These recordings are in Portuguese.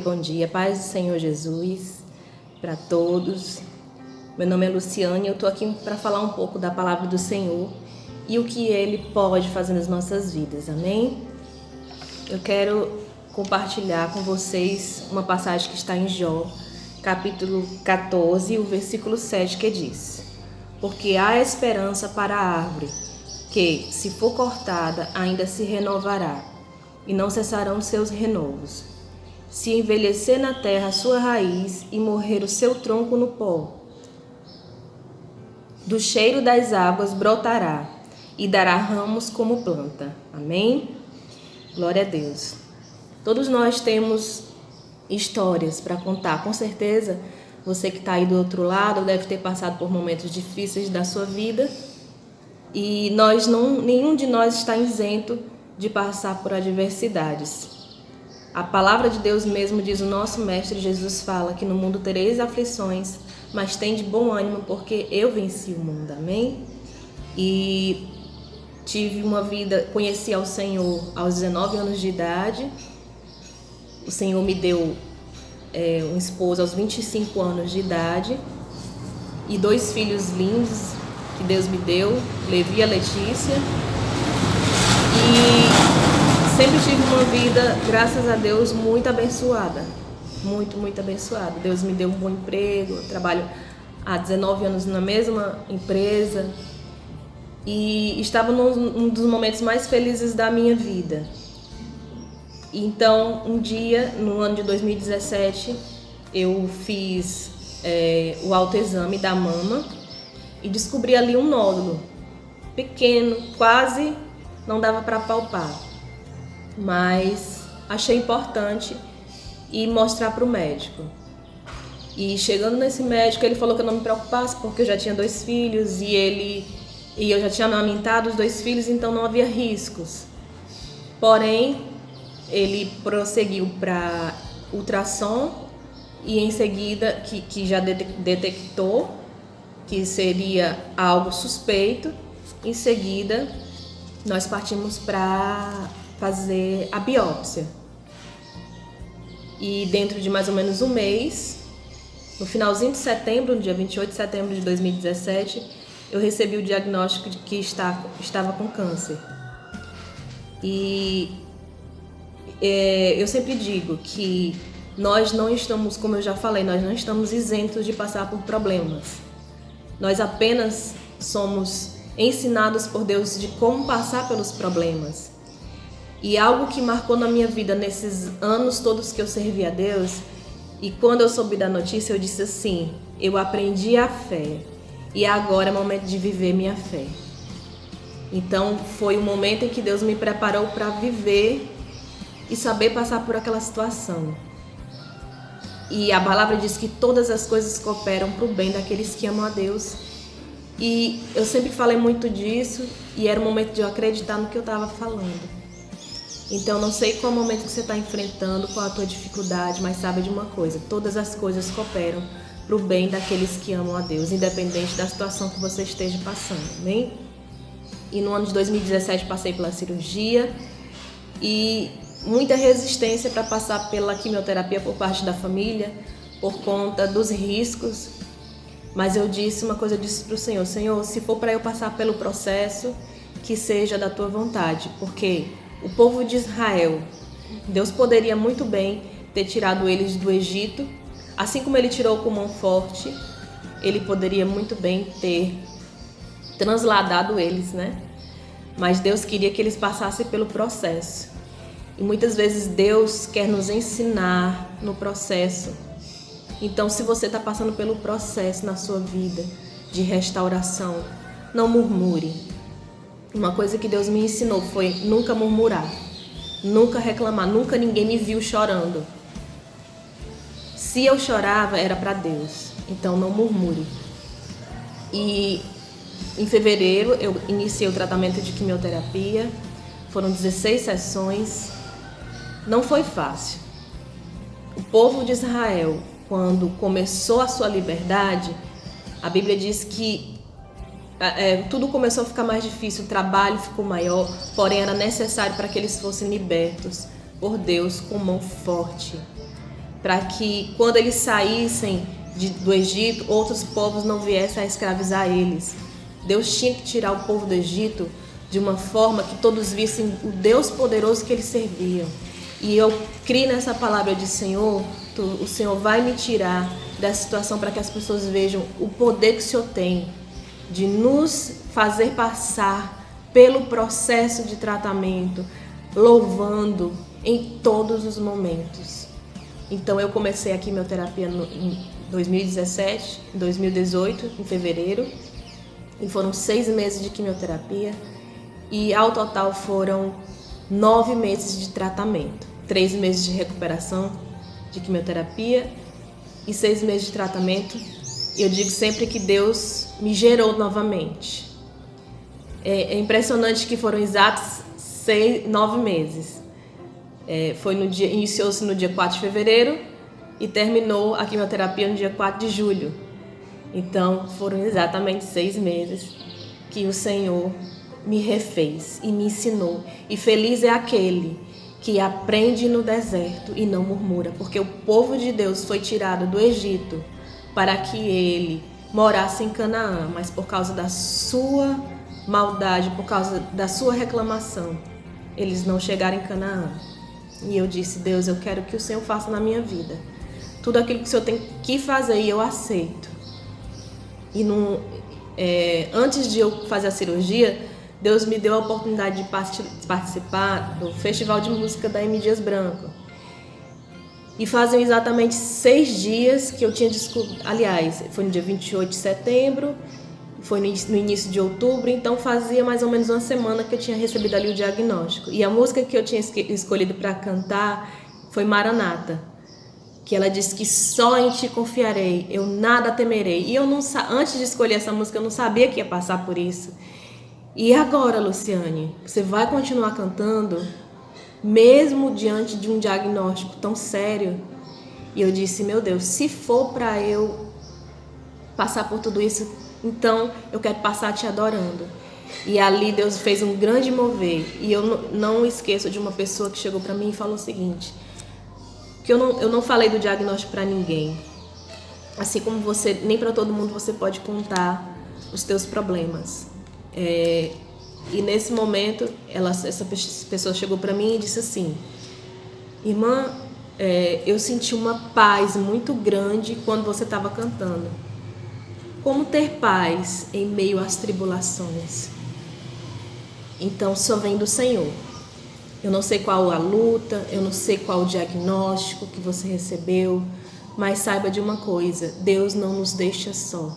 bom dia, paz do Senhor Jesus para todos. Meu nome é Luciane e eu estou aqui para falar um pouco da palavra do Senhor e o que Ele pode fazer nas nossas vidas, amém? Eu quero compartilhar com vocês uma passagem que está em Jó, capítulo 14, o versículo 7, que diz: Porque há esperança para a árvore, que, se for cortada, ainda se renovará, e não cessarão seus renovos. Se envelhecer na terra a sua raiz e morrer o seu tronco no pó, do cheiro das águas brotará e dará ramos como planta. Amém? Glória a Deus. Todos nós temos histórias para contar. Com certeza, você que está aí do outro lado deve ter passado por momentos difíceis da sua vida e nenhum de nós está isento de passar por adversidades. A palavra de Deus mesmo diz, o nosso mestre Jesus fala que no mundo tereis aflições, mas tem de bom ânimo porque eu venci o mundo, amém? E tive uma vida, conheci ao Senhor aos 19 anos de idade, o Senhor me deu um esposo aos 25 anos de idade e 2 filhos lindos que Deus me deu, Levi e Letícia, e sempre tive uma vida, graças a Deus, muito abençoada. Muito abençoada. Deus me deu um bom emprego, eu trabalho há 19 anos na mesma empresa e estava num dos momentos mais felizes da minha vida. Então, um dia, no ano de 2017, eu fiz o autoexame da mama e descobri ali um nódulo pequeno, quase não dava para palpar. Mas achei importante ir mostrar para o médico. E chegando nesse médico, ele falou que eu não me preocupasse porque eu já tinha 2 filhos e eu já tinha amamentado os 2 filhos, então não havia riscos. Porém, ele prosseguiu para ultrassom e em seguida, que já detectou que seria algo suspeito, em seguida nós partimos para fazer a biópsia. E dentro de mais ou menos um mês, no finalzinho de setembro, no dia 28 de setembro de 2017, eu recebi o diagnóstico de que estava com câncer. E eu sempre digo que nós não estamos, como eu já falei, nós não estamos isentos de passar por problemas. Nós apenas somos ensinados por Deus de como passar pelos problemas. E algo que marcou na minha vida nesses anos todos que eu servi a Deus, e quando eu soube da notícia eu disse assim, eu aprendi a fé e agora é o momento de viver minha fé. Então foi o momento em que Deus me preparou para viver e saber passar por aquela situação. E a palavra diz que todas as coisas cooperam para o bem daqueles que amam a Deus. E eu sempre falei muito disso e era o momento de eu acreditar no que eu estava falando. Então, não sei qual momento que você está enfrentando, qual a tua dificuldade, mas sabe de uma coisa, todas as coisas cooperam para o bem daqueles que amam a Deus, independente da situação que você esteja passando, amém? E no ano de 2017 passei pela cirurgia e muita resistência para passar pela quimioterapia por parte da família, por conta dos riscos. Mas eu disse uma coisa, eu disse para o Senhor, Senhor, se for para eu passar pelo processo, que seja da tua vontade, porque o povo de Israel, Deus poderia muito bem ter tirado eles do Egito, assim como ele tirou com mão forte, ele poderia muito bem ter transladado eles, né? Mas Deus queria que eles passassem pelo processo. E muitas vezes Deus quer nos ensinar no processo. Então, se você está passando pelo processo na sua vida de restauração, não murmure. Uma coisa que Deus me ensinou foi nunca murmurar, nunca reclamar, nunca ninguém me viu chorando. Se eu chorava, era para Deus, então não murmure. E em fevereiro eu iniciei o tratamento de quimioterapia, foram 16 sessões, não foi fácil. O povo de Israel, quando começou a sua liberdade, a Bíblia diz que tudo começou a ficar mais difícil, o trabalho ficou maior, porém era necessário para que eles fossem libertos por Deus com mão forte. para que quando eles saíssem do Egito, outros povos não viessem a escravizar eles. Deus tinha que tirar o povo do Egito de uma forma que todos vissem o Deus poderoso que eles serviam. E eu criei nessa palavra, eu disse: Senhor, o Senhor vai me tirar dessa situação para que as pessoas vejam o poder que o Senhor tem de nos fazer passar pelo processo de tratamento, louvando em todos os momentos. Então eu comecei a quimioterapia em 2017, 2018, em fevereiro, e foram 6 meses de quimioterapia, e ao total foram 9 meses de tratamento, 3 meses de recuperação de quimioterapia e 6 meses de tratamento. Eu digo sempre que Deus me gerou novamente. É impressionante que foram exatos 9 meses. Iniciou-se no dia 4 de fevereiro e terminou a quimioterapia no dia 4 de julho. Então foram exatamente 6 meses que o Senhor me refez e me ensinou. E feliz é aquele que aprende no deserto e não murmura, porque o povo de Deus foi tirado do Egito para que ele morasse em Canaã, mas por causa da sua maldade, por causa da sua reclamação, eles não chegaram em Canaã. E eu disse: Deus, eu quero que o Senhor faça na minha vida tudo aquilo que o Senhor tem que fazer, e eu aceito. E antes de eu fazer a cirurgia, Deus me deu a oportunidade de participar do Festival de Música da M. Dias Branco. E fazem exatamente 6 dias que eu tinha descoberto. Aliás, foi no dia 28 de setembro, foi no início de outubro, então fazia mais ou menos uma semana que eu tinha recebido ali o diagnóstico. E a música que eu tinha escolhido para cantar foi Maranata, que ela disse que só em ti confiarei, eu nada temerei. E eu não, antes de escolher essa música, eu não sabia que ia passar por isso. E agora, Luciane, você vai continuar cantando, mesmo diante de um diagnóstico tão sério? E eu disse: meu Deus, se for para eu passar por tudo isso, então eu quero passar te adorando. E ali Deus fez um grande mover. E eu não esqueço de uma pessoa que chegou para mim e falou o seguinte: que eu não falei do diagnóstico para ninguém. Assim como você, nem para todo mundo você pode contar os teus problemas. E nesse momento, essa pessoa chegou para mim e disse assim: irmã, eu senti uma paz muito grande quando você estava cantando. Como ter paz em meio às tribulações? Então só vem do Senhor. Eu não sei qual a luta, eu não sei qual o diagnóstico que você recebeu, mas saiba de uma coisa: Deus não nos deixa só.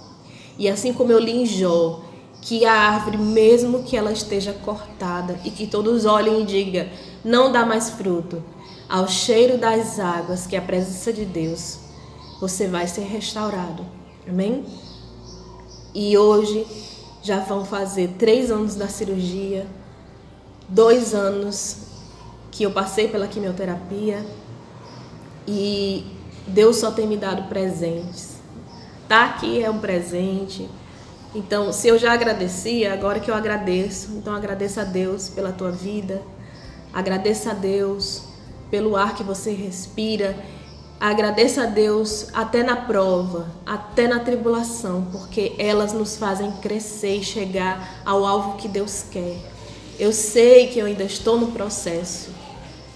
E assim como eu li em Jó, que a árvore, mesmo que ela esteja cortada e que todos olhem e digam: não dá mais fruto, ao cheiro das águas, que é a presença de Deus, você vai ser restaurado. Amém? E hoje já vão fazer 3 anos da cirurgia, 2 anos que eu passei pela quimioterapia, e Deus só tem me dado presentes. Tá aqui é um presente. Então, se eu já agradecia, agora que eu agradeço, então agradeça a Deus pela tua vida, agradeça a Deus pelo ar que você respira, agradeça a Deus até na prova, até na tribulação, porque elas nos fazem crescer e chegar ao alvo que Deus quer. Eu sei que eu ainda estou no processo,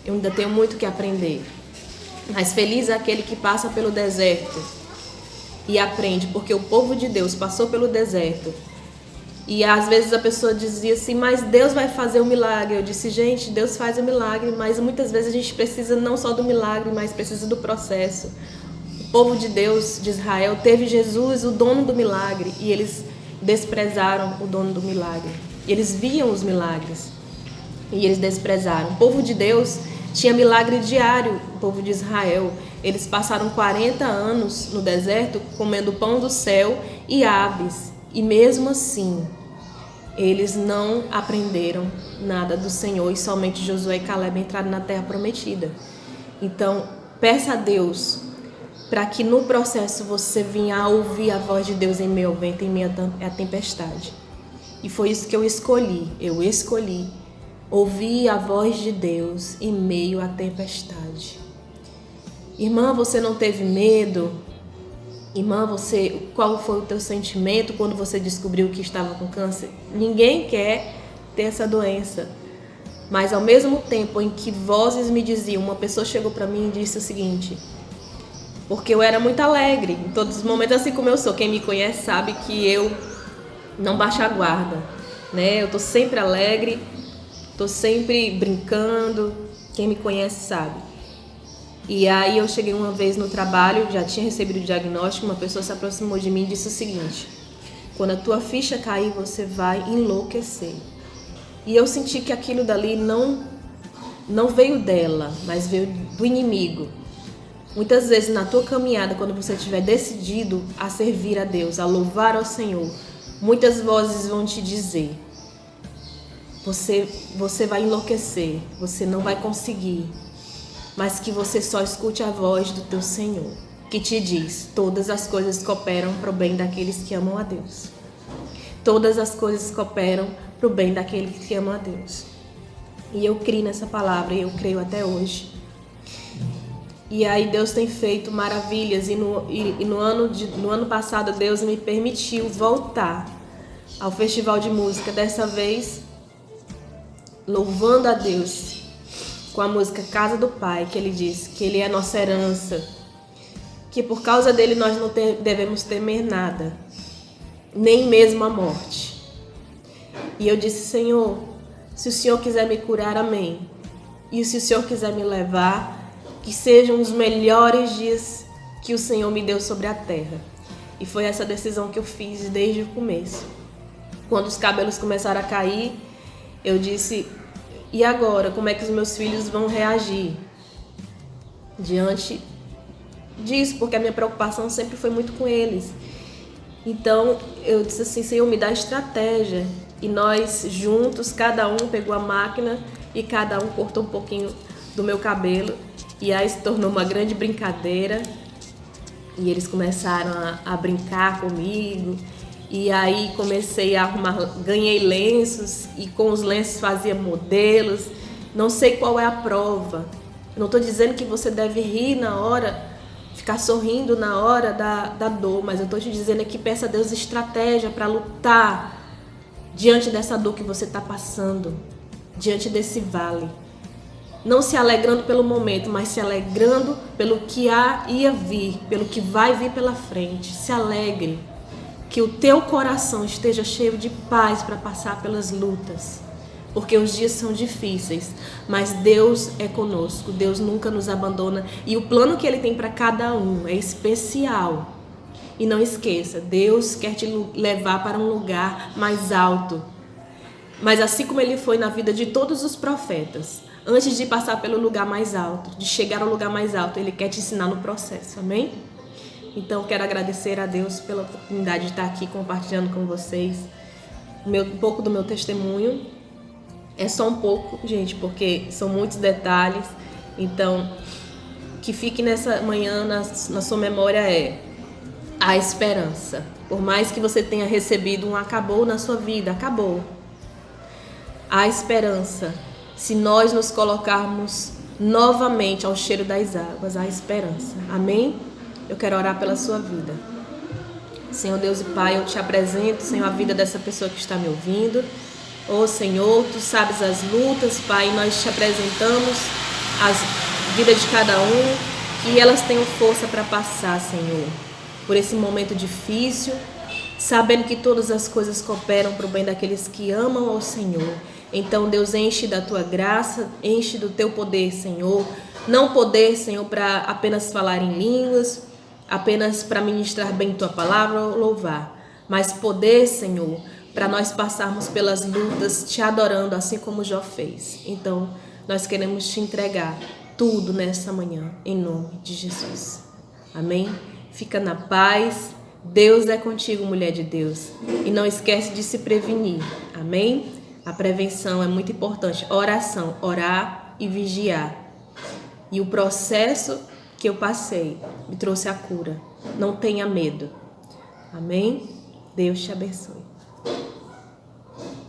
eu ainda tenho muito que aprender, mas feliz é aquele que passa pelo deserto e aprende, porque o povo de Deus passou pelo deserto. E às vezes a pessoa dizia assim: mas Deus vai fazer o milagre. Eu disse: gente, Deus faz o milagre, mas muitas vezes a gente precisa não só do milagre, mas precisa do processo. O povo de Deus, de Israel, teve Jesus, o dono do milagre, e eles desprezaram o dono do milagre. Eles viam os milagres e eles desprezaram. O povo de Deus tinha milagre diário. O povo de Israel, eles passaram 40 anos no deserto comendo pão do céu e aves. E mesmo assim, eles não aprenderam nada do Senhor, e somente Josué e Caleb entraram na terra prometida. Então, peça a Deus para que no processo você venha a ouvir a voz de Deus em meio ao vento, em meio à tempestade. E foi isso que eu escolhi. Eu escolhi ouvir a voz de Deus em meio à tempestade. Irmã, você não teve medo? Irmã, qual foi o teu sentimento quando você descobriu que estava com câncer? Ninguém quer ter essa doença. Mas ao mesmo tempo em que vozes me diziam, uma pessoa chegou para mim e disse o seguinte: porque eu era muito alegre em todos os momentos, assim como eu sou. Quem me conhece sabe que eu não baixo a guarda, né? Eu tô sempre alegre, tô sempre brincando. Quem me conhece sabe. E aí eu cheguei uma vez no trabalho, já tinha recebido o diagnóstico, uma pessoa se aproximou de mim e disse o seguinte: quando a tua ficha cair, você vai enlouquecer. E eu senti que aquilo dali não veio dela, mas veio do inimigo. Muitas vezes na tua caminhada, quando você estiver decidido a servir a Deus, a louvar ao Senhor, muitas vozes vão te dizer: você vai enlouquecer, você não vai conseguir. Mas que você só escute a voz do teu Senhor, que te diz: todas as coisas cooperam para o bem daqueles que amam a Deus. Todas as coisas cooperam para o bem daqueles que amam a Deus. E eu criei nessa palavra, e eu creio até hoje. E aí Deus tem feito maravilhas, e no ano passado Deus me permitiu voltar ao festival de música, dessa vez louvando a Deus com a música Casa do Pai, que Ele diz que Ele é a nossa herança, que por causa dele nós não devemos temer nada, nem mesmo a morte. E eu disse: Senhor, se o Senhor quiser me curar, amém. E se o Senhor quiser me levar, que sejam os melhores dias que o Senhor me deu sobre a terra. E foi essa decisão que eu fiz desde o começo. Quando os cabelos começaram a cair, eu disse: e agora? Como é que os meus filhos vão reagir diante disso? Porque a minha preocupação sempre foi muito com eles. Então eu disse assim: Senhor, me dá estratégia. E nós juntos, cada um pegou a máquina e cada um cortou um pouquinho do meu cabelo. E aí se tornou uma grande brincadeira. E eles começaram a brincar comigo. E aí comecei a arrumar, ganhei lenços e com os lenços fazia modelos. Não sei qual é a prova. Eu não estou dizendo que você deve rir na hora, ficar sorrindo na hora da dor, mas eu estou te dizendo que peça a Deus estratégia para lutar diante dessa dor que você está passando, diante desse vale. Não se alegrando pelo momento, mas se alegrando pelo que ia vir, pelo que vai vir pela frente. Se alegre, que o teu coração esteja cheio de paz para passar pelas lutas, porque os dias são difíceis, mas Deus é conosco, Deus nunca nos abandona, e o plano que Ele tem para cada um é especial. E não esqueça, Deus quer te levar para um lugar mais alto. Mas assim como Ele foi na vida de todos os profetas, antes de passar pelo lugar mais alto, de chegar ao lugar mais alto, Ele quer te ensinar no processo, amém? Então quero agradecer a Deus pela oportunidade de estar aqui compartilhando com vocês um pouco do meu testemunho. É só um pouco, gente, porque são muitos detalhes. Então, que fique nessa manhã na sua memória a esperança. Por mais que você tenha recebido um acabou na sua vida, acabou. A esperança. Se nós nos colocarmos novamente ao cheiro das águas, a esperança. Amém? Eu quero orar pela sua vida. Senhor Deus e Pai, eu te apresento, Senhor, a vida dessa pessoa que está me ouvindo. Ô Senhor, Tu sabes as lutas, Pai, nós te apresentamos a vida de cada um, que elas tenham força para passar, Senhor, por esse momento difícil, sabendo que todas as coisas cooperam para o bem daqueles que amam ao Senhor. Então, Deus, enche da Tua graça, enche do Teu poder, Senhor. Não poder, Senhor, para apenas falar em línguas, apenas para ministrar bem Tua palavra ou louvar, mas poder, Senhor, para nós passarmos pelas lutas te adorando, assim como Jó fez. Então, nós queremos te entregar tudo nessa manhã, em nome de Jesus. Amém? Fica na paz. Deus é contigo, mulher de Deus. E não esquece de se prevenir. Amém? A prevenção é muito importante. Oração, orar e vigiar. E o processo que eu passei me trouxe a cura. Não tenha medo. Amém? Deus te abençoe.